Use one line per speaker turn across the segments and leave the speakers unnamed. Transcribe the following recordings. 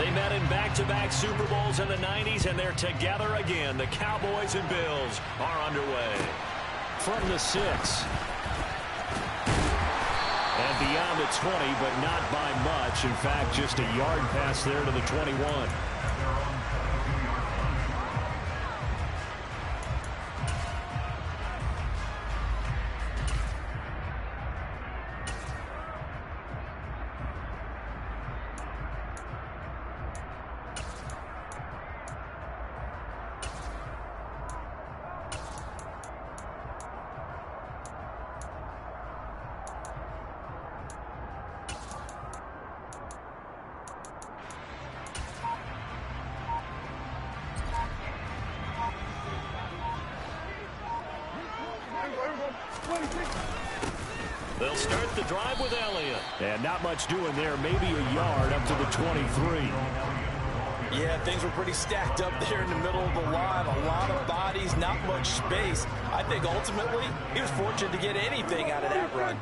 They met in back-to-back Super Bowls in the 90s, and they're together again. The Cowboys and Bills are underway. From the 6. And beyond the 20, but not by much. In fact, just a yard pass there to the 21. They'll start the drive with Elliott. And not much doing there. Maybe a yard up to the 23.
Yeah, things were pretty stacked up there in the middle of the line. A lot of bodies, not much space. I think ultimately he was fortunate to get anything out of that run.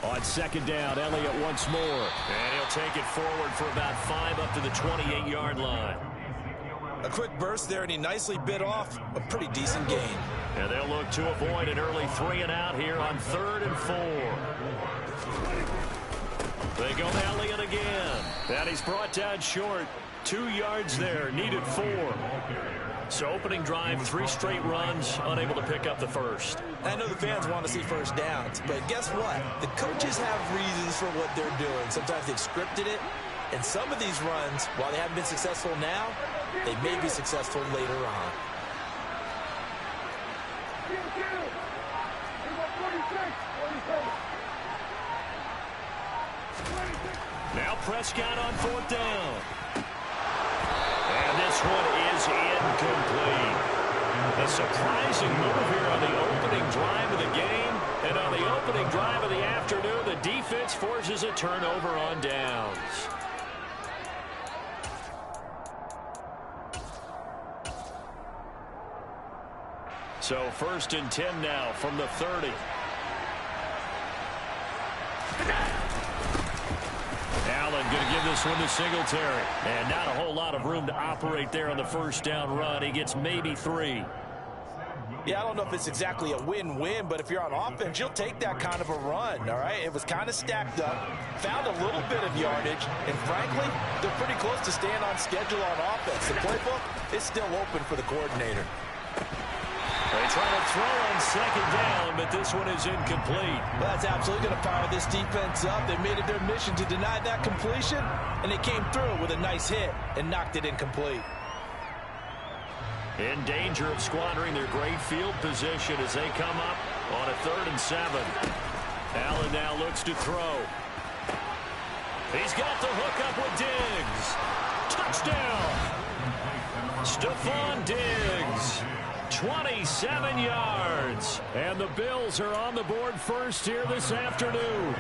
On second down, Elliott once more. And he'll take it forward for about 5 up to the 28-yard line.
A quick burst there, and he nicely bit off a pretty decent gain.
And they'll look to avoid an early 3 and out here on 3rd and 4. They go to Elliott again. And he's brought down short. 2 yards there, needed 4. So opening drive, 3 straight runs, unable to pick up the first.
I know the fans want to see first downs, but guess what? The coaches have reasons for what they're doing. Sometimes they've scripted it. And some of these runs, while they haven't been successful now, they may be successful later on.
Now Prescott on 4th down. And this one is incomplete. A surprising move here on the opening drive of the game. And on the opening drive of the afternoon, the defense forces a turnover on downs. So 1st and 10 now from the 30. Allen going to give this one to Singletary. And not a whole lot of room to operate there on the first down run. He gets maybe 3.
Yeah, I don't know if it's exactly a win-win, but if you're on offense, you'll take that kind of a run, all right? It was kind of stacked up, found a little bit of yardage, and frankly, they're pretty close to staying on schedule on offense. The playbook is still open for the coordinator.
They try to throw on second down, but this one is incomplete.
Well, that's absolutely going to fire this defense up. They made it their mission to deny that completion, and they came through with a nice hit and knocked it incomplete.
In danger of squandering their great field position as they come up on a 3rd and 7. Allen now looks to throw. He's got the hook up with Diggs. Touchdown! Stephon Diggs. 27 yards. And the Bills are on the board first here this afternoon.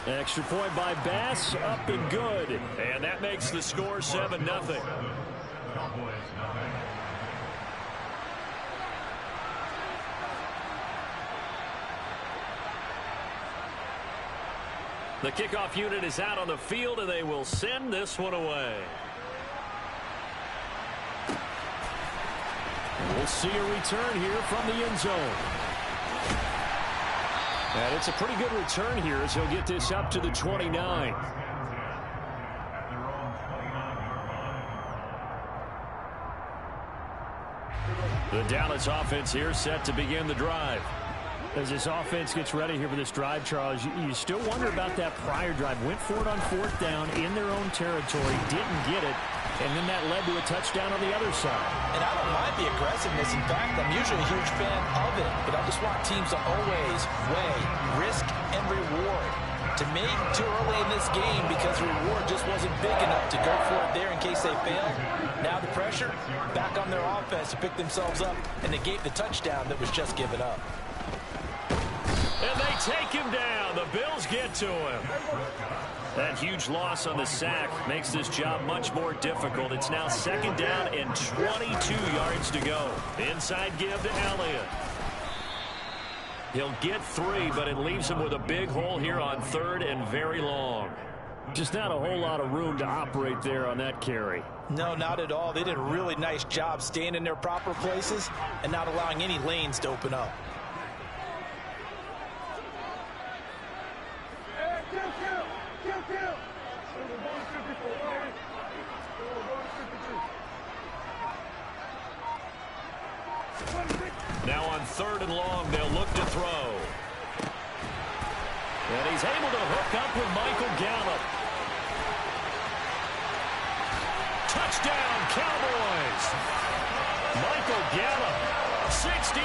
Extra point by Bass, up and good. And that makes the score 7-0. The kickoff unit is out on the field, and they will send this one away. We'll see a return here from the end zone. And it's a pretty good return here as he'll get this up to the 29. The Dallas offense here set to begin the drive. As this offense gets ready here for this drive, Charles, you still wonder about that prior drive. Went for it on 4th down in their own territory, didn't get it, and then that led to a touchdown on the other side. And I don't mind the aggressiveness. In fact, I'm usually a huge fan of it, but I just want teams to always weigh risk and reward. To me, too early in this game because the reward just wasn't big enough to go for it there in case they failed. Now the pressure back on their offense to pick themselves up and negate the touchdown that was just given up. And they take him down. The Bills get to him. That huge loss on the sack makes this job much more difficult. It's now 2nd down and 22 yards to go. Inside give to Elliott. He'll get 3, but it leaves him with a big hole here on 3rd and very long. Just not a whole lot of room to operate there on that carry.
No, not at all. They did a really nice job staying in their proper places and not allowing any lanes to open up.
Now on 3rd and long, they'll look to throw. And he's able to hook up with Michael Gallup. Touchdown, Cowboys! Michael Gallup, 64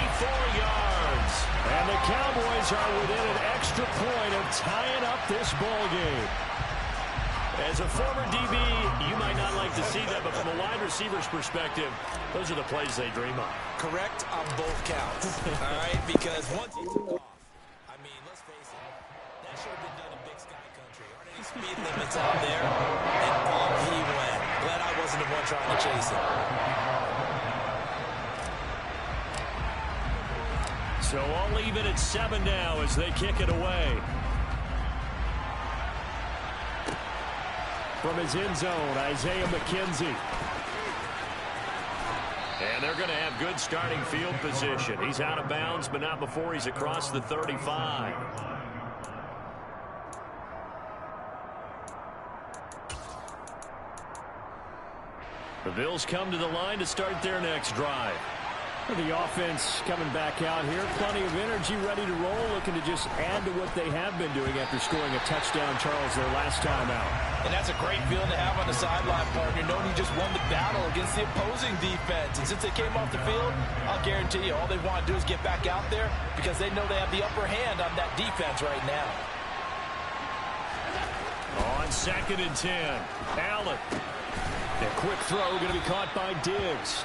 yards. And the Cowboys are within an extra point of tying up this ball game. As a former DB, you might not like to see that, but from a wide receiver's perspective, those are the plays they dream of.
Correct on both counts. All right, because once he took off, I mean, let's face it, that should have been done in Big Sky Country. Aren't any speed limits out there? And off he went. Glad I wasn't the one trying to chase him.
So I'll leave it at 7 now as they kick it away. From his end zone, Isaiah McKenzie. And they're going to have good starting field position. He's out of bounds, but not before he's across the 35. The Bills come to the line to start their next drive. The offense coming back out here. Plenty of energy, ready to roll, looking to just add to what they have been doing after scoring a touchdown, Charles, their last time out.
And that's a great feeling to have on the sideline, partner, knowing you just won the battle against the opposing defense. And since they came off the field, I'll guarantee you all they want to do is get back out there because they know they have the upper hand on that defense right now.
On 2nd and 10, Allen. A quick throw going to be caught by Diggs.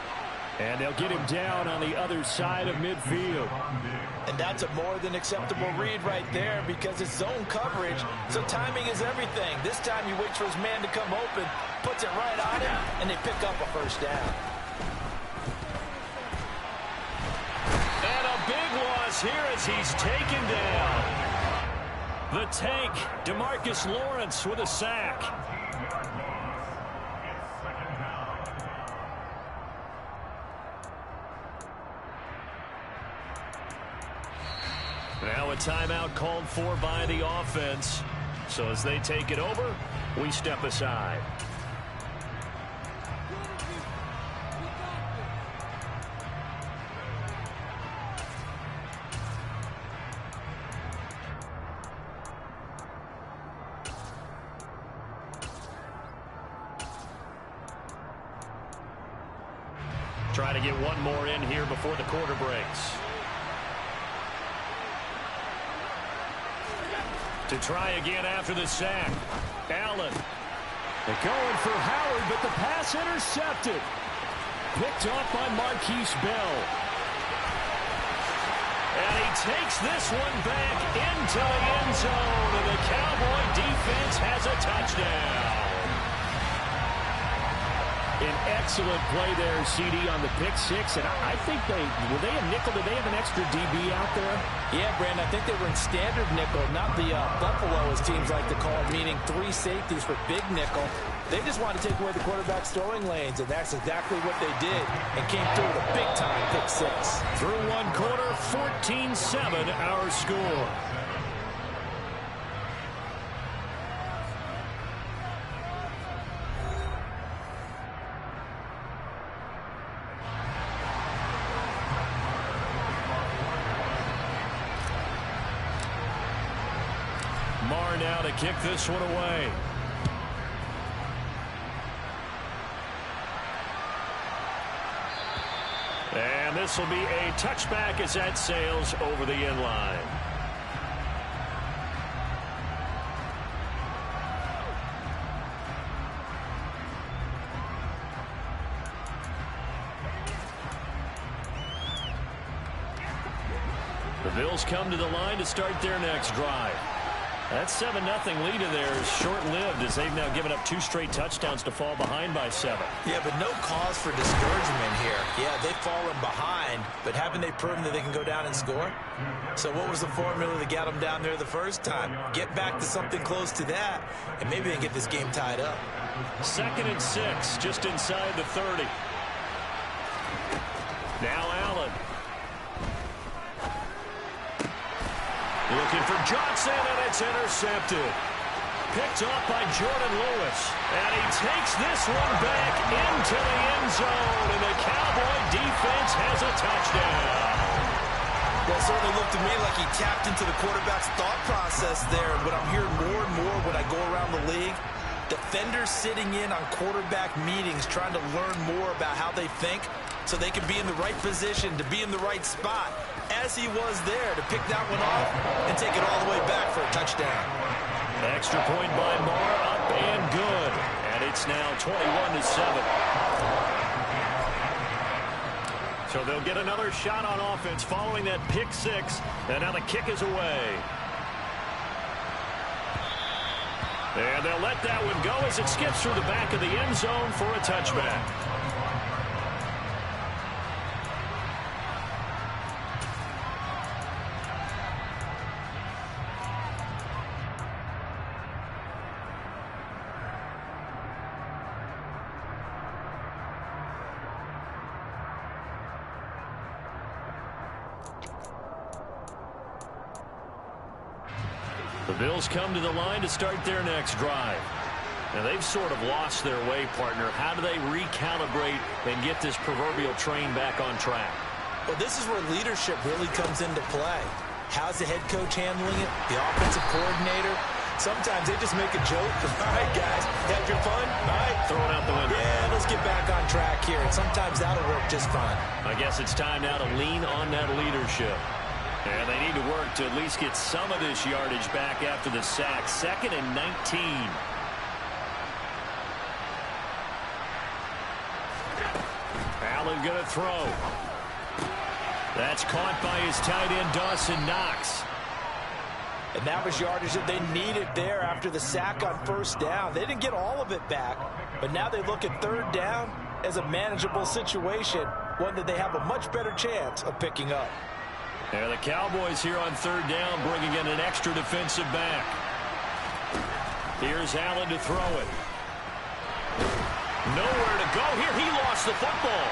And they'll get him down on the other side of midfield.
And that's a more than acceptable read right there because it's zone coverage, so timing is everything. This time he waits for his man to come open, puts it right on him, and they pick up a 1st down.
And a big loss here as he's taken down. The tank, DeMarcus Lawrence with a sack. Now a timeout called for by the offense. So as they take it over, we step aside. Try to get one more in here before the quarter breaks. To try again after the sack. Allen. They're going for Howard, but the pass intercepted. Picked off by Marquise Bell. And he takes this one back into the end zone, and the Cowboy defense has a touchdown. An excellent play there, CD, on the pick six. And I think were they a nickel? Did they have an extra DB out there?
Yeah, Brandon, I think they were in standard nickel, not the Buffalo, as teams like to call it, meaning 3 safeties for big nickel. They just wanted to take away the quarterback's throwing lanes, and that's exactly what they did and came through with a big-time pick six.
Through one quarter, 14-7 our score. Marr now to kick this one away. And this will be a touchback as that sails over the end line. The Bills come to the line to start their next drive. That 7-0 lead of theirs short-lived as they've now given up 2 straight touchdowns to fall behind by 7.
Yeah, but no cause for discouragement here. Yeah, they've fallen behind, but haven't they proven that they can go down and score? So what was the formula that got them down there the first time? Get back to something close to that, and maybe they get this game tied up.
2nd and 6, just inside the 30. Now Allen. Looking for Johnson, and it's intercepted. Picked off by Jordan Lewis. And he takes this one back into the end zone, and the Cowboy defense has a touchdown.
Well, it certainly looked to me like he tapped into the quarterback's thought process there. But I'm hearing more and more when I go around the league, defenders sitting in on quarterback meetings trying to learn more about how they think so they can be in the right position to be in the right spot, as he was there to pick that one off and take it all the way back for a touchdown.
Extra point by Moore, up and good. And it's now 21-7. So they'll get another shot on offense following that pick 6. And now the kick is away. And they'll let that one go as it skips through the back of the end zone for a touchback. The Bills come to the line to start their next drive. Now they've sort of lost their way, partner. How do they recalibrate and get this proverbial train back on track?
Well, this is where leadership really comes into play. How's the head coach handling it? The offensive coordinator? Sometimes they just make a joke. All right, guys, had your fun? All right.
Throw it out the window.
Yeah, let's get back on track here. And sometimes that'll work just fine.
I guess it's time now to lean on that leadership. And they need to work to at least get some of this yardage back after the sack. 2nd and 19. Allen going to throw. That's caught by his tight end, Dawson Knox.
And that was yardage that they needed there after the sack on 1st down. They didn't get all of it back, but now they look at 3rd down as a manageable situation, one that they have a much better chance of picking up.
And the Cowboys here on 3rd down bringing in an extra defensive back. Here's Allen to throw it. Nowhere to go here. He lost the football.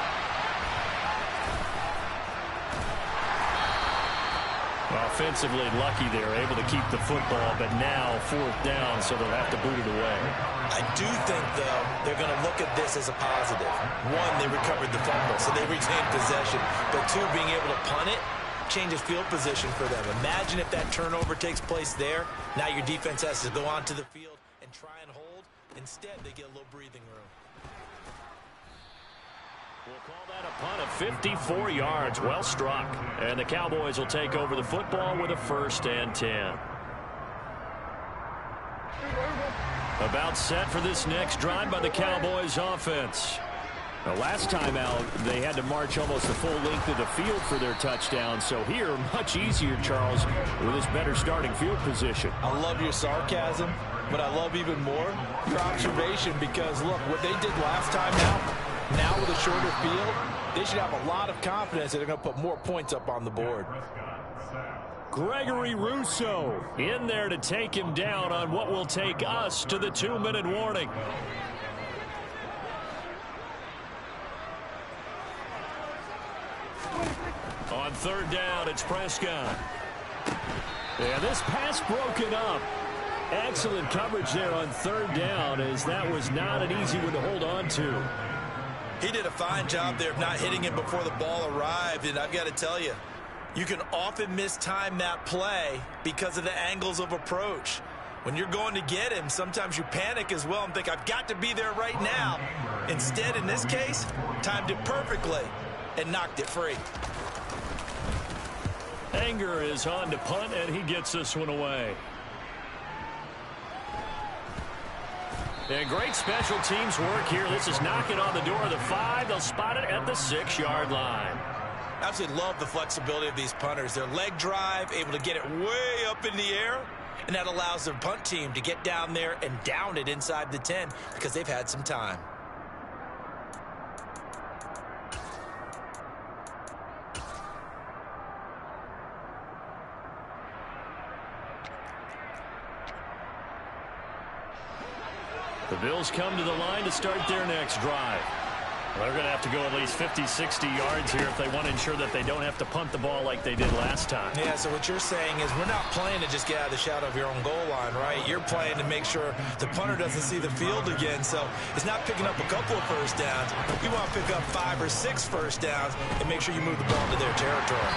Offensively lucky they're able to keep the football, but now 4th down, so they'll have to boot it away.
I do think, though, they're going to look at this as a positive. 1, they recovered the fumble, so they retained possession. But 2, being able to punt it changes field position for them. Imagine if that turnover takes place there. Now your defense has to go onto the field and try and hold. Instead, they get a little breathing room.
We'll call that a punt of 54 yards. Well struck. And the Cowboys will take over the football with a 1st and 10. About set for this next drive by the Cowboys offense. Now, last time out, they had to march almost the full length of the field for their touchdown. So here, much easier, Charles, with this better starting field position.
I love your sarcasm, but I love even more your observation because, look, what they did last time now with a shorter field, they should have a lot of confidence that they're going to put more points up on the board.
Gregory Rousseau in there to take him down on what will take us to the 2-minute warning. On 3rd down, it's Prescott. Yeah, this pass broken up. Excellent coverage there on 3rd down, as that was not an easy one to hold on to.
He did a fine job there of not hitting him before the ball arrived, and I've got to tell you, you can often mistime that play because of the angles of approach. When you're going to get him, sometimes you panic as well and think, I've got to be there right now. Instead, in this case, timed it perfectly and knocked it free.
Anger is on to punt, and he gets this one away. And great special teams work here. This is knocking on the door of the 5. They'll spot it at the 6-yard line.
Absolutely love the flexibility of these punters. Their leg drive, able to get it way up in the air, and that allows their punt team to get down there and down it inside the 10 because they've had some time.
The Bills come to the line to start their next drive. They're going to have to go at least 50, 60 yards here if they want to ensure that they don't have to punt the ball like they did last time.
Yeah, so what you're saying is we're not playing to just get out of the shadow of your own goal line, right? You're playing to make sure the punter doesn't see the field again. So it's not picking up a couple of first downs. You want to pick up 5 or 6 first downs and make sure you move the ball into their territory.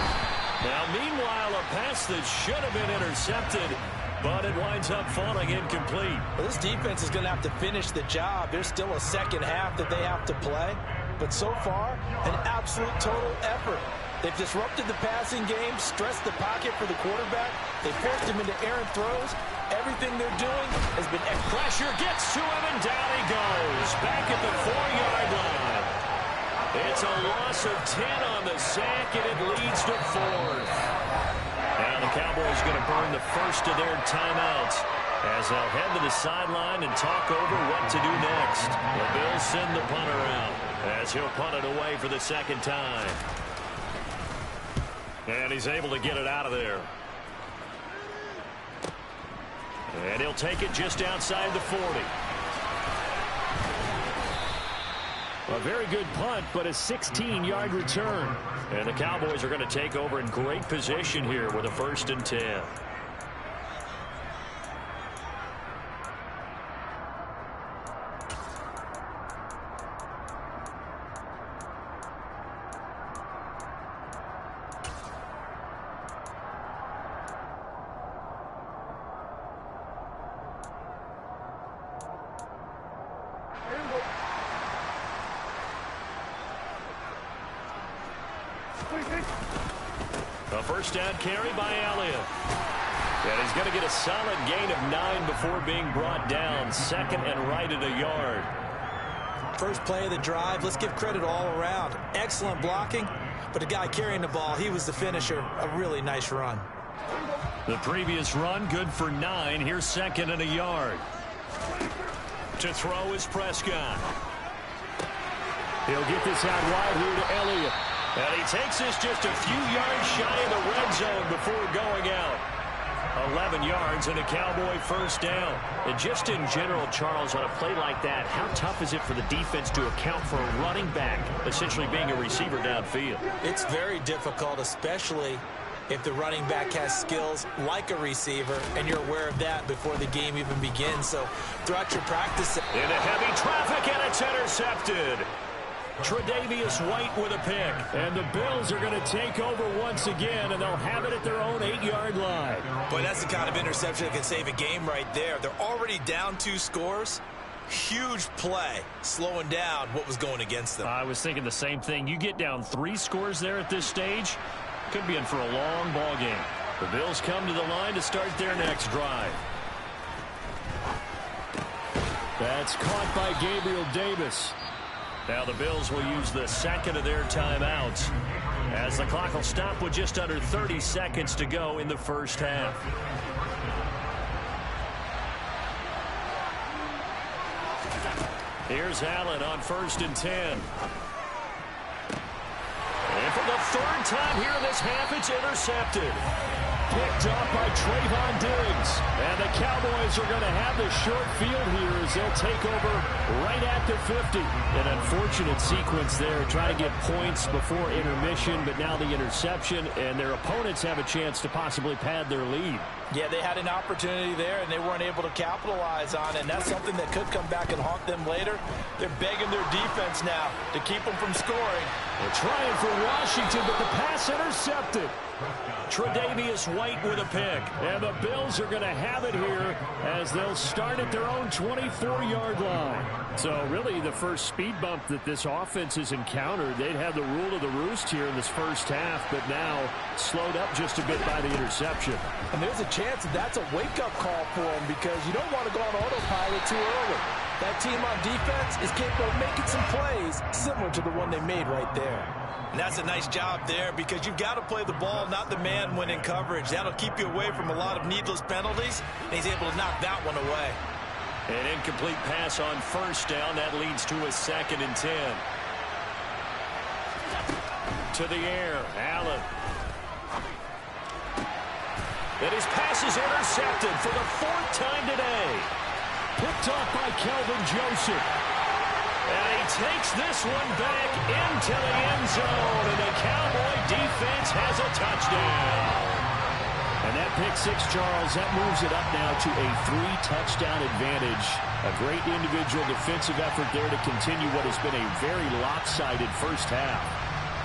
Now, meanwhile, a pass that should have been intercepted, but it winds up falling incomplete.
Well, this defense is going to have to finish the job. There's still a second half that they have to play. But so far, an absolute total effort. They've disrupted the passing game, stressed the pocket for the quarterback. They forced him into errant throws. Everything they're doing has been...
Pressure gets to him, and down he goes. Back at the 4-yard line. It's a loss of 10 on the sack, and it leads to 4th. Now the Cowboys going to burn the first of their timeouts as they'll head to the sideline and talk over what to do next. The Bills send the punter out as he'll punt it away for the second time. And he's able to get it out of there. And he'll take it just outside the 40. A very good punt, but a 16-yard return. And the Cowboys are going to take over in great position here with a 1st and 10. A first down carry by Elliott. And he's going to get a solid gain of 9 before being brought down. 2nd and right at a yard.
First play of the drive, let's give credit all around. Excellent blocking, but the guy carrying the ball, he was the finisher. A really nice run.
The previous run, good for 9. Here's 2nd and a yard. To throw is Prescott. He'll get this out wide here to Elliott. And he takes this just a few yards shy of the red zone before going out. 11 yards and a Cowboy first down. And just in general, Charles, on a play like that, how tough is it for the defense to account for a running back essentially being a receiver downfield?
It's very difficult, especially if the running back has skills like a receiver, and you're aware of that before the game even begins. So throughout your practice...
Into heavy traffic, and it's intercepted. Tre'Davious White with a pick. And the Bills are going to take over once again, and they'll have it at their own 8-yard line.
Boy, that's the kind of interception that can save a game right there. They're already down 2 scores. Huge play, slowing down what was going against them.
I was thinking the same thing. You get down 3 scores there at this stage, could be in for a long ball game. The Bills come to the line to start their next drive. That's caught by Gabriel Davis. Now the Bills will use the 2nd of their timeouts as the clock will stop with just under 30 seconds to go in the first half. Here's Allen on 1st and 10. And for the 3rd time here in this half, it's intercepted. Picked off by Trayvon Diggs. And the Cowboys are going to have the short field here as they'll take over right at the 50. An unfortunate sequence there, trying to get points before intermission, but now the interception, and their opponents have a chance to possibly pad their lead.
Yeah, they had an opportunity there, and they weren't able to capitalize on it, and that's something that could come back and haunt them later. They're begging their defense now to keep them from scoring.
They're trying for Washington, but the pass intercepted. Tre'Davious White with a pick. And the Bills are going to have it here as they'll start at their own 24-yard line. So really the first speed bump that this offense has encountered. They'd had the rule of the roost here in this first half, but now slowed up just a bit by the interception.
And there's a chance that that's a wake-up call for them because you don't want to go on autopilot too early. That team on defense is capable of making some plays similar to the one they made right there. And that's a nice job there because you've got to play the ball, not the man when in coverage. That'll keep you away from a lot of needless penalties, and he's able to knock that one away.
An incomplete pass on first down. That leads to a 2nd and 10. To the air, Allen. And his pass is intercepted for the 4th time today. Picked off by Kelvin Joseph. And he takes this one back into the end zone. And the Cowboy defense has a touchdown. And that pick six, Charles, that moves it up now to a 3-touchdown advantage. A great individual defensive effort there to continue what has been a very lopsided first half.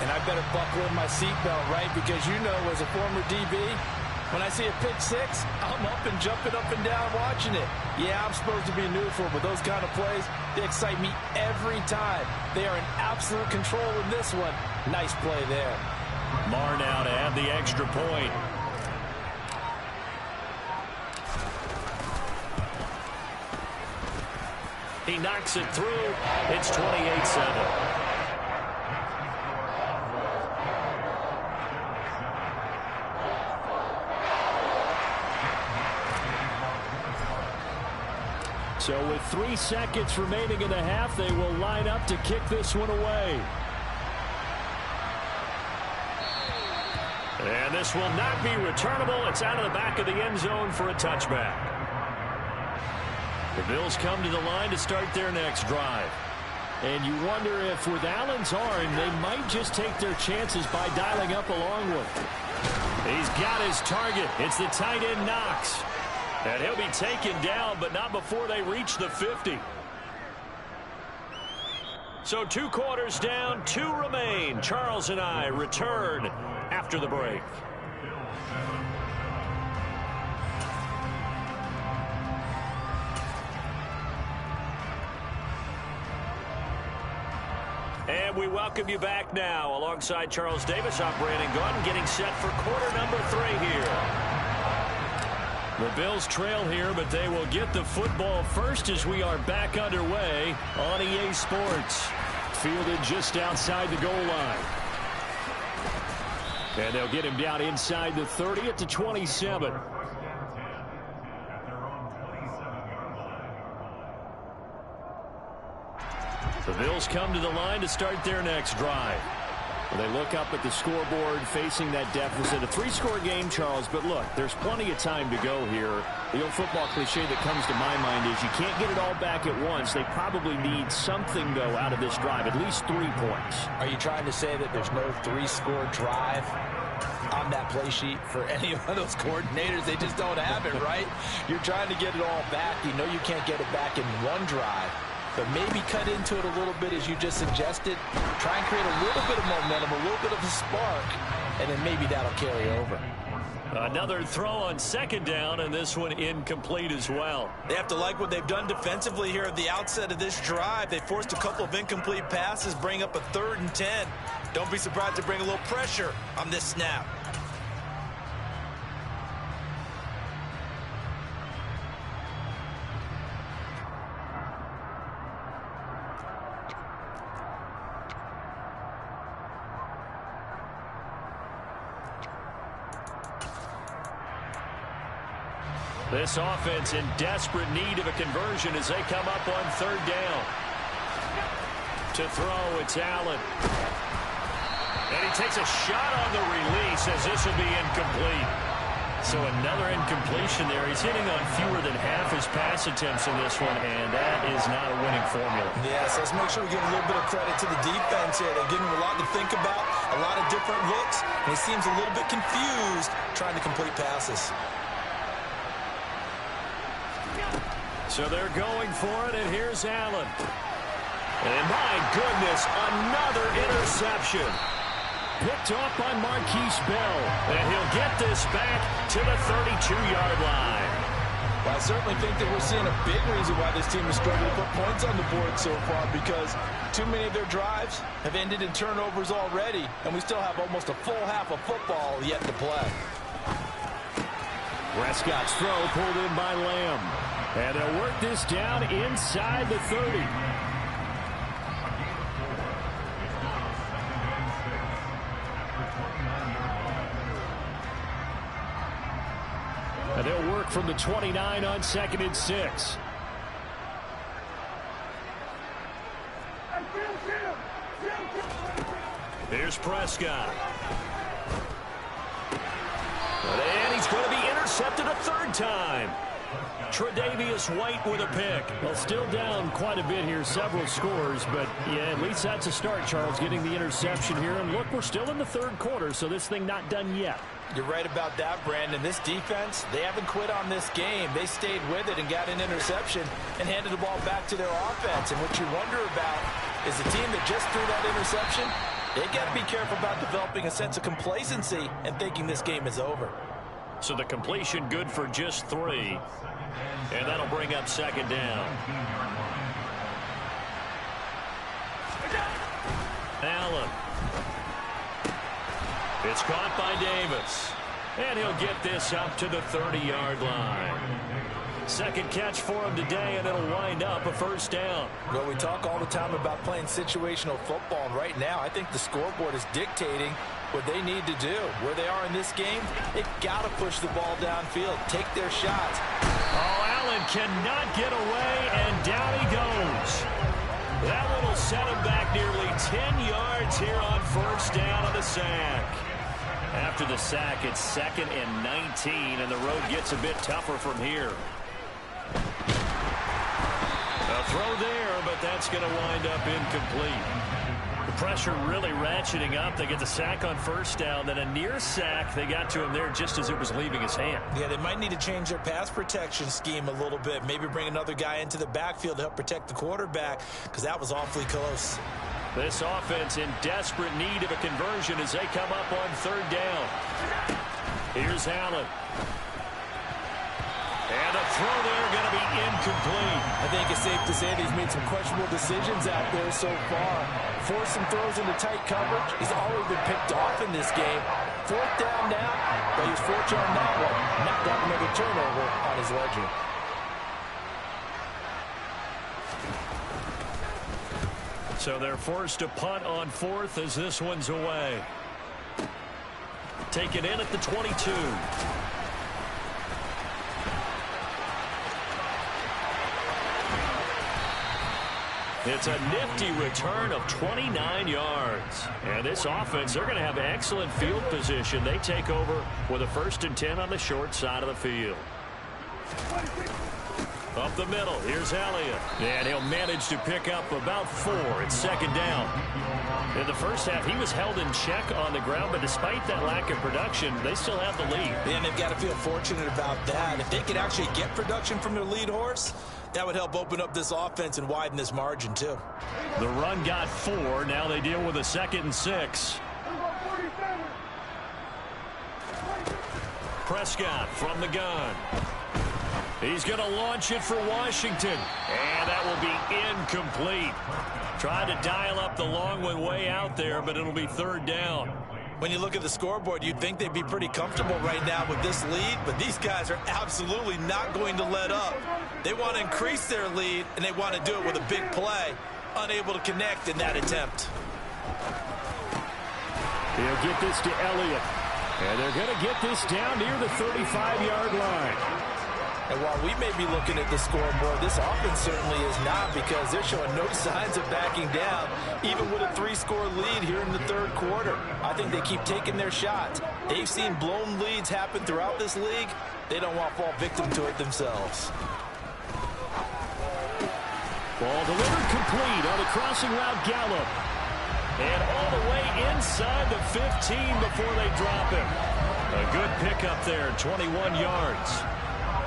And I better buckle in my seatbelt, right? Because you know, as a former DB, when I see a pick six, I'm up and jumping up and down watching it. Yeah, I'm supposed to be neutral, but those kind of plays, they excite me every time. They are in absolute control in this one. Nice play there.
Marr now to add the extra point. He knocks it through. It's 28-7. So with 3 seconds remaining in the half, they will line up to kick this one away. And this will not be returnable. It's out of the back of the end zone for a touchback. The Bills come to the line to start their next drive. And you wonder if with Allen's arm, they might just take their chances by dialing up a long one. He's got his target. It's the tight end Knox. And he'll be taken down, but not before they reach the 50. So 2 quarters down, 2 remain. Charles and I return after the break. And we welcome you back now. Alongside Charles Davis, I'm Brandon Gaudin, getting set for quarter number 3 here. The Bills trail here, but they will get the football first as we are back underway on EA Sports. Fielded just outside the goal line. And they'll get him down inside the 30 at the 27. The Bills come to the line to start their next drive. They look up at the scoreboard facing that deficit. A 3-score game, Charles, but look, there's plenty of time to go here. The old football cliche that comes to my mind is you can't get it all back at once. They probably need something, though, out of this drive, at least 3 points.
Are you trying to say that there's no 3-score drive on that play sheet for any of those coordinators? They just don't have it, right? You're trying to get it all back. You know you can't get it back in one drive. But maybe cut into it a little bit as you just suggested. Try and create a little bit of momentum, a little bit of a spark, and then maybe that'll carry over.
Another throw on 2nd down, and this one incomplete as well.
They have to like what they've done defensively here at the outset of this drive. They forced a couple of incomplete passes, bring up a 3rd and 10. Don't be surprised to bring a little pressure on this snap.
This offense in desperate need of a conversion as they come up on 3rd down. To throw, it's Allen. And he takes a shot on the release as this will be incomplete. So another incompletion there. He's hitting on fewer than half his pass attempts in this one, and that is not a winning formula.
Yes, let's make sure we give a little bit of credit to the defense here. They're giving him a lot to think about, a lot of different looks, and he seems a little bit confused trying to complete passes.
So they're going for it, and here's Allen. And my goodness, another interception. Picked off by Marquise Bell. And he'll get this back to the 32-yard line.
Well, I certainly think that we're seeing a big reason why this team is struggling to put points on the board so far, because too many of their drives have ended in turnovers already, and we still have almost a full half of football yet to play.
Prescott's throw pulled in by Lamb. And they'll work this down inside the 30. And they'll work from the 29 on 2nd and 6. Here's Prescott. And he's going to be intercepted a third time. Tre'Davious White with a pick. Well, still down quite a bit here, several scores, but yeah, at least that's a start, Charles, getting the interception here. And look, we're still in the third quarter, so this thing not done yet.
You're right about that, Brandon. This defense, they haven't quit on this game. They stayed with it and got an interception and handed the ball back to their offense. And what you wonder about is the team that just threw that interception, they got to be careful about developing a sense of complacency and thinking this game is over.
So the completion good for just 3. And that'll bring up 2nd down. Allen. It's caught by Davis. And he'll get this up to the 30-yard line. Second catch for him today, and it'll wind up a first down.
Well, we talk all the time about playing situational football, and right now I think the scoreboard is dictating what they need to do. Where they are in this game, they've got to push the ball downfield, take their shots.
Oh, Allen cannot get away, and down he goes. That one will set him back nearly 10 yards here on first down on the sack. After the sack, it's 2nd and 19, and the road gets a bit tougher from here. A throw there, but that's going to wind up incomplete. The pressure really ratcheting up. They get the sack on first down, then a near sack. They got to him there just as it was leaving his hand.
Yeah, they might need to change their pass protection scheme a little bit. Maybe bring another guy into the backfield to help protect the quarterback, because that was awfully close.
This offense in desperate need of a conversion as they come up on 3rd down. Here's Allen. And the throw there going to be incomplete.
I think it's safe to say that he's made some questionable decisions out there so far. Forced some throws into tight coverage. He's already been picked off in this game. 4th down now, but he's fortunate on that one. Not got another turnover on his ledger.
So they're forced to punt on 4th as this one's away. Taken in at the 22. It's a nifty return of 29 yards. And this offense, they're going to have excellent field position. They take over with a 1st and 10 on the short side of the field. Up the middle, here's Elliott. And he'll manage to pick up about 4. It's 2nd down. In the first half, he was held in check on the ground, but despite that lack of production, they still have the lead.
And they've got to feel fortunate about that. If they could actually get production from their lead horse, that would help open up this offense and widen this margin, too.
The run got 4. Now they deal with a 2nd and 6. Prescott from the gun. He's going to launch it for Washington. And that will be incomplete. Tried to dial up the long one way out there, but it'll be 3rd down.
When you look at the scoreboard, you'd think they'd be pretty comfortable right now with this lead, but these guys are absolutely not going to let up. They want to increase their lead, and they want to do it with a big play. Unable to connect in that attempt.
He'll get this to Elliott. And they're going to get this down near the 35-yard line.
And while we may be looking at the scoreboard, this offense certainly is not, because they're showing no signs of backing down, even with a 3-score lead here in the 3rd quarter. I think they keep taking their shots. They've seen blown leads happen throughout this league. They don't want to fall victim to it themselves.
Ball delivered complete on the crossing route, Gallup. And all the way inside the 15 before they drop him. A good pickup there, 21 yards.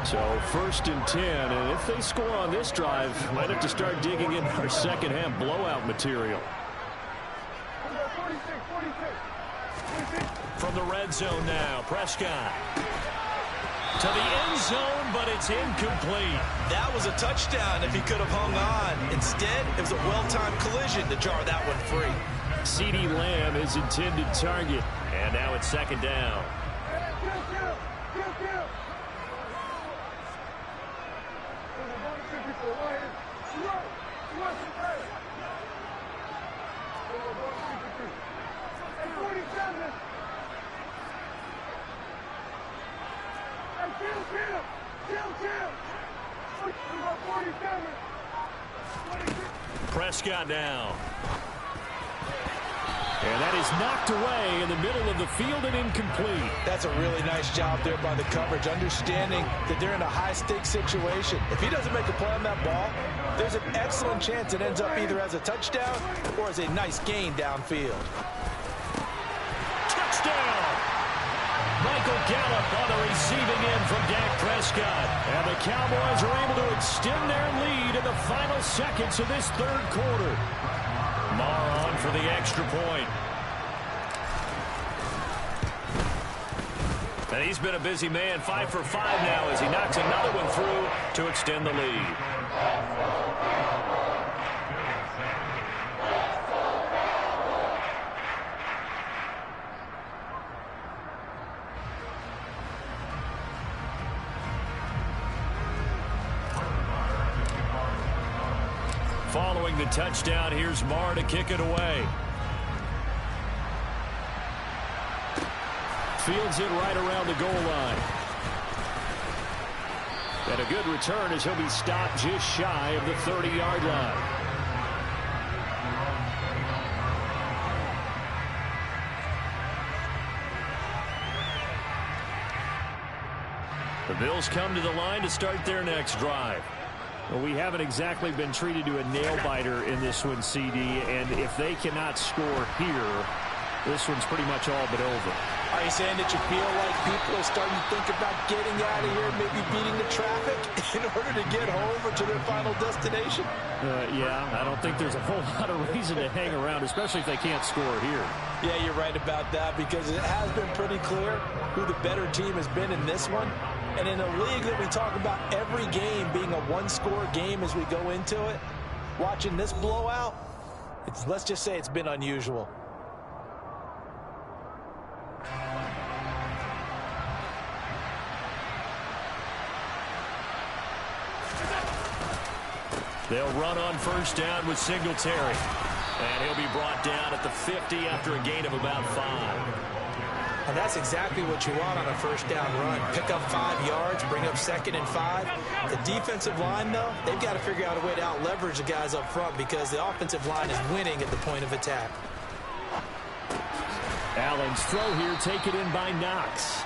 So 1st and 10, and if they score on this drive, might have to start digging in our second half blowout material. From the red zone now, Prescott. To the end zone, but it's incomplete.
That was a touchdown if he could have hung on. Instead, it was a well-timed collision to jar that one free.
CeeDee Lamb is intended target, and now it's 2nd down. Prescott now. And that is knocked away in the middle of the field and incomplete.
That's a really nice job there by the coverage, understanding that they're in a high-stakes situation. If he doesn't make a play on that ball, there's an excellent chance it ends up either as a touchdown or as a nice gain downfield.
Touchdown! Michael Gallup on the receiving end from Dak Prescott. And the Cowboys are able to extend their lead in the final seconds of this third quarter. Marr on for the extra point. And he's been a busy man, 5 for 5 now as he knocks another one through to extend the lead. Following the touchdown, here's Marr to kick it away. Fields it right around the goal line. And a good return as he'll be stopped just shy of the 30-yard line. The Bills come to the line to start their next drive. Well, we haven't exactly been treated to a nail-biter in this one, CD, and if they cannot score here, this one's pretty much all but over.
Are you saying that you feel like people are starting to think about getting out of here, maybe beating the traffic in order to get home or to their final destination?
Yeah, I don't think there's a whole lot of reason to hang around, especially if they can't score here.
Yeah, you're right about that because it has been pretty clear who the better team has been in this one. And in a league that we talk about every game being a one-score game as we go into it, watching this blowout, let's just say it's been unusual.
They'll run on first down with Singletary. And he'll be brought down at the 50 after a gain of about 5.
And that's exactly what you want on a first down run. Pick up 5 yards, bring up 2nd and 5. The defensive line, though, they've got to figure out a way to out-leverage the guys up front because the offensive line is winning at the point of attack.
Allen's throw here taken in by Knox.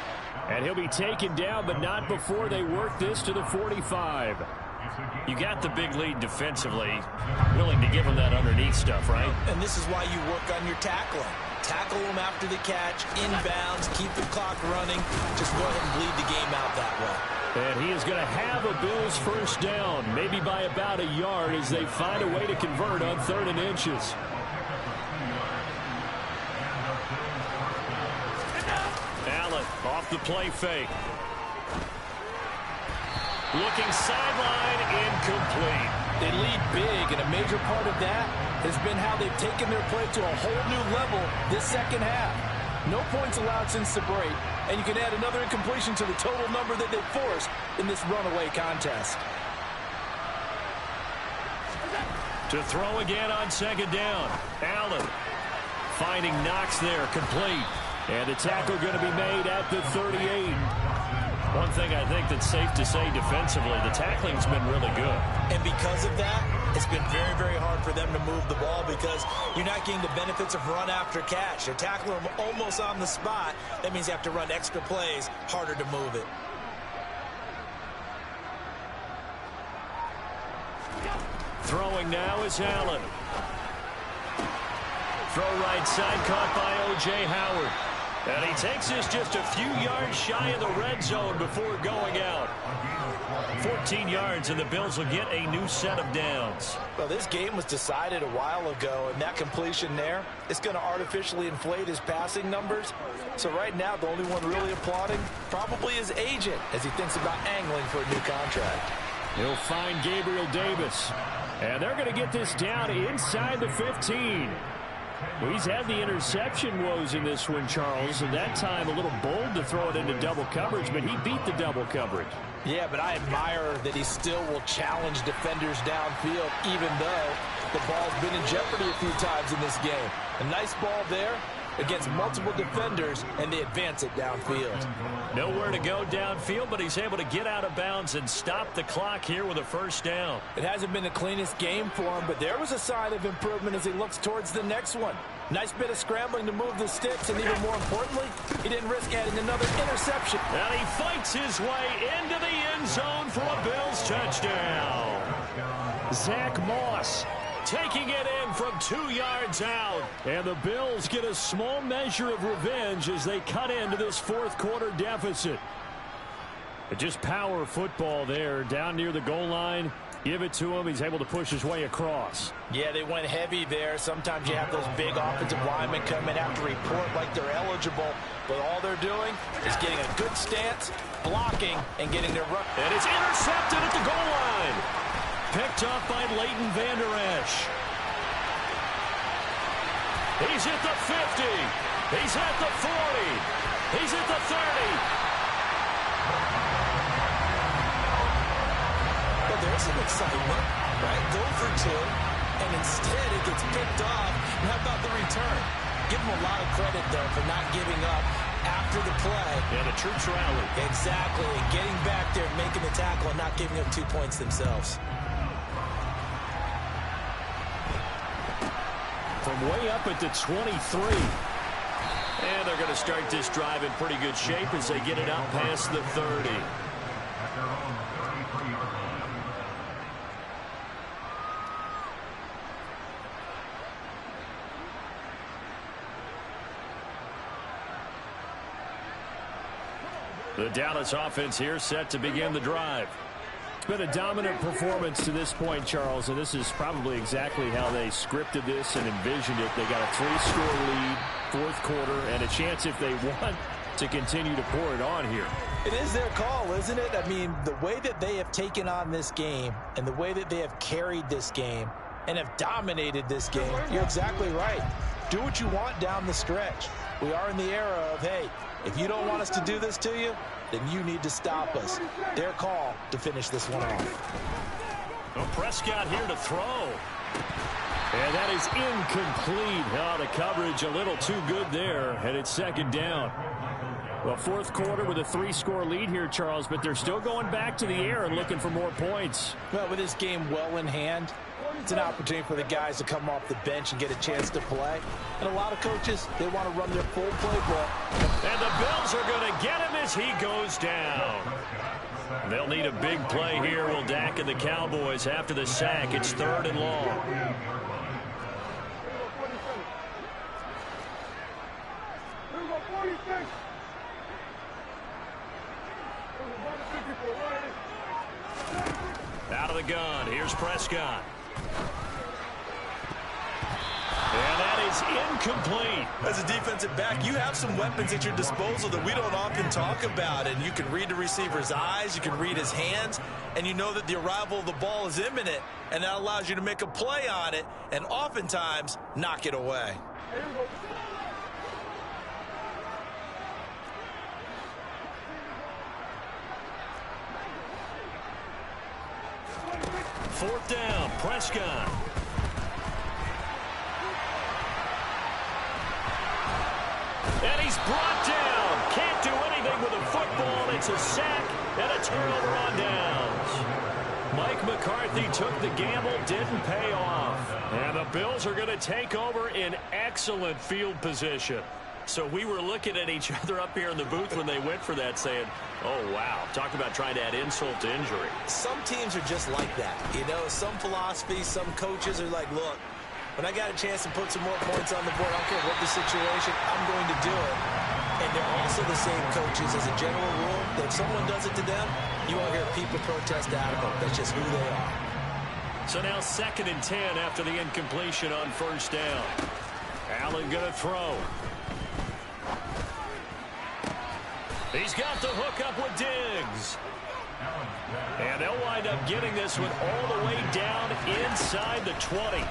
And he'll be taken down, but not before they work this to the 45. You got the big lead defensively, willing to give him that underneath stuff, right?
And this is why you work on your tackling. Tackle them after the catch, inbounds, keep the clock running. Just go ahead and bleed the game out that way.
And he is going to have a Bills first down, maybe by about a yard as they find a way to convert on 3rd and inches. Allen off the play fake. Looking sideline, incomplete.
They lead big, and a major part of that has been how they've taken their play to a whole new level this second half. No points allowed since the break, and you can add another incompletion to the total number that they've forced in this runaway contest.
To throw again on 2nd down. Allen finding Knox there, complete. And the tackle going to be made at the 38. One thing I think that's safe to say defensively, the tackling's been really good.
And because of that, it's been very, very hard for them to move the ball because you're not getting the benefits of run after catch. You're tackling them almost on the spot. That means you have to run extra plays, harder to move it.
Throwing now is Allen. Throw right side caught by O.J. Howard. And he takes this just a few yards shy of the red zone before going out. 14 yards, and the Bills will get a new set of downs.
Well, this game was decided a while ago, and that completion there is going to artificially inflate his passing numbers. So right now, the only one really applauding probably his agent as he thinks about angling for a new contract.
He'll find Gabriel Davis. And they're going to get this down inside the 15. Well, he's had the interception woes in this one, Charles, and that time a little bold to throw it into double coverage, but he beat the double coverage.
Yeah, but I admire that he still will challenge defenders downfield, even though the ball's been in jeopardy a few times in this game. A nice ball there against multiple defenders, and they advance it downfield.
Nowhere to go downfield, but he's able to get out of bounds and stop the clock here with a first down.
It hasn't been the cleanest game for him, but there was a sign of improvement as he looks towards the next one. Nice bit of scrambling to move the sticks, and even more importantly, he didn't risk adding another interception.
And he fights his way into the end zone for a Bills touchdown. Zach Moss taking it in from 2 yards out. And the Bills get a small measure of revenge as they cut into this fourth quarter deficit. But just power football there down near the goal line. Give it to him. He's able to push his way across.
Yeah, they went heavy there. Sometimes you have those big offensive linemen come in, have to report like they're eligible. But all they're doing is getting a good stance, blocking, and getting their run.
And it's intercepted at the goal line. Picked up by Leighton Vander Esch. He's at the 50. He's at the 40. He's at the 30.
Well, there's some excitement, right? Go for two, and instead it gets picked off. And how about the return? Give him a lot of credit, though, for not giving up after the play.
Yeah, the troops rally.
Exactly. And getting back there, making the tackle, and not giving up 2 points themselves.
From way up at the 23. And they're going to start this drive in pretty good shape as they get it out past the 30. The Dallas offense here set to begin the drive. It's been a dominant performance to this point, Charles, and this is probably exactly how they scripted this and envisioned it. They got a 3-score lead, fourth quarter, and a chance if they want to continue to pour it on here.
It is their call, isn't it? I mean, the way that they have taken on this game and the way that they have carried this game and have dominated this game, you're exactly right. Do what you want down the stretch. We are in the era of, hey, if you don't want us to do this to you, then you need to stop us. Their call to finish this one off.
Well, Prescott here to throw. And that is incomplete. Oh, the coverage a little too good there, and it's second down. Well, fourth quarter with a 3-score lead here, Charles, but they're still going back to the air and looking for more points.
Well, with this game well in hand, it's an opportunity for the guys to come off the bench and get a chance to play. And a lot of coaches, they want to run their full playbook.
And the Bills are going to get him as he goes down. They'll need a big play here, will Dak and the Cowboys after the sack. It's 3rd and long. Out of the gun, here's Prescott. And that is incomplete.
As a defensive back, you have some weapons at your disposal that we don't often talk about. And you can read the receiver's eyes, you can read his hands, and you know that the arrival of the ball is imminent, and that allows you to make a play on it and oftentimes knock it away.
Fourth down, Prescott. And he's brought down. Can't do anything with a football. It's a sack and a turnover on downs. Mike McCarthy took the gamble, didn't pay off. And the Bills are going to take over in excellent field position. So we were looking at each other up here in the booth when they went for that saying, oh, wow, talk about trying to add insult to injury.
Some teams are just like that. You know, some philosophies, some coaches are like, look, when I got a chance to put some more points on the board, I don't care what the situation, I'm going to do it. And they're also the same coaches as a general rule that if someone does it to them, you won't hear people protest out of them. That's just who they are.
So now 2nd and 10 after the incompletion on first down. Allen going to throw. He's got the hook up with Diggs. And they'll wind up getting this one all the way down inside the 20.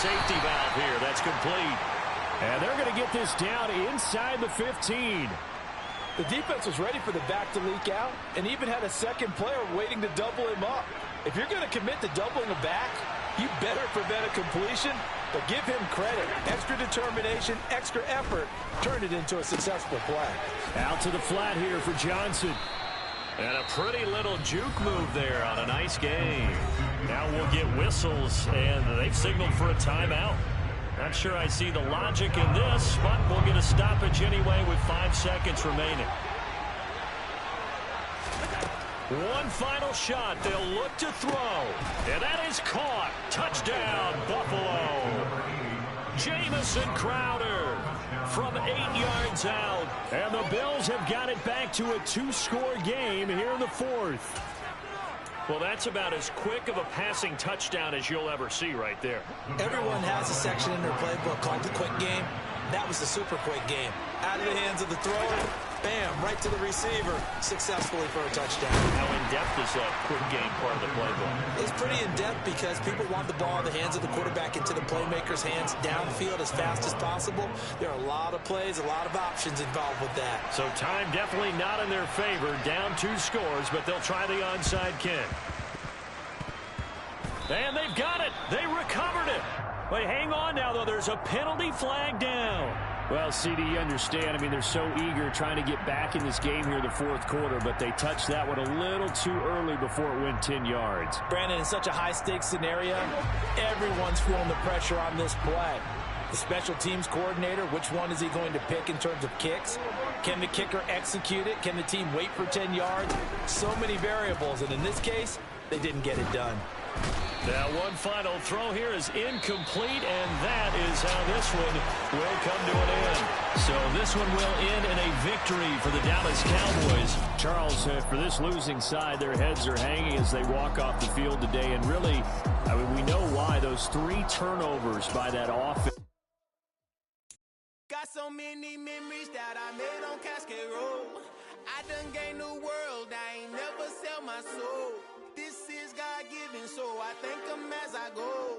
safety valve here. That's complete. And they're going to get this down inside the 15.
The defense was ready for the back to leak out and even had a second player waiting to double him up. If you're going to commit to doubling a back, you better prevent a completion, but give him credit. Extra determination, extra effort, turned it into a successful play.
Out to the flat here for Johnson. And a pretty little juke move there on a nice game. Now we'll get whistles, and they've signaled for a timeout. Not sure I see the logic in this, but we'll get a stoppage anyway with 5 seconds remaining. One final shot. They'll look to throw. And that is caught. Touchdown, Buffalo. Jamison Crowder from 8 yards out. And the Bills have got it back to a 2-score game here in the 4th. Well, that's about as quick of a passing touchdown as you'll ever see right there.
Everyone has a section in their playbook called the quick game. That was the super quick game. Out of the hands of the thrower, bam, right to the receiver, successfully for a touchdown.
How in-depth is that quick game part of the playbook?
It's pretty in-depth because people want the ball in the hands of the quarterback into the playmaker's hands downfield as fast as possible. There are a lot of plays, a lot of options involved with that. So
time definitely not in their favor. Down 2 scores, but they'll try the onside kick. And they've got it. They recovered it. But hang on now, though. There's a penalty flag down. Well, CD, you understand. I mean, they're so eager trying to get back in this game here in the 4th quarter, but they touched that one a little too early before it went 10 yards.
Brandon, in such a high-stakes scenario, everyone's feeling the pressure on this play. The special teams coordinator, which one is he going to pick in terms of kicks? Can the kicker execute it? Can the team wait for 10 yards? So many variables, and in this case, they didn't get it done.
Now one final throw here is incomplete, and that is how this one will come to an end. So this one will end in a victory for the Dallas Cowboys. Charles, for this losing side, their heads are hanging as they walk off the field today. And really, I mean, we know why. Those 3 turnovers by that offense.
Got so many memories that I made on Cascade Road. I done gained the world, I ain't never sell my soul. This is God-given, so I thank him as I go.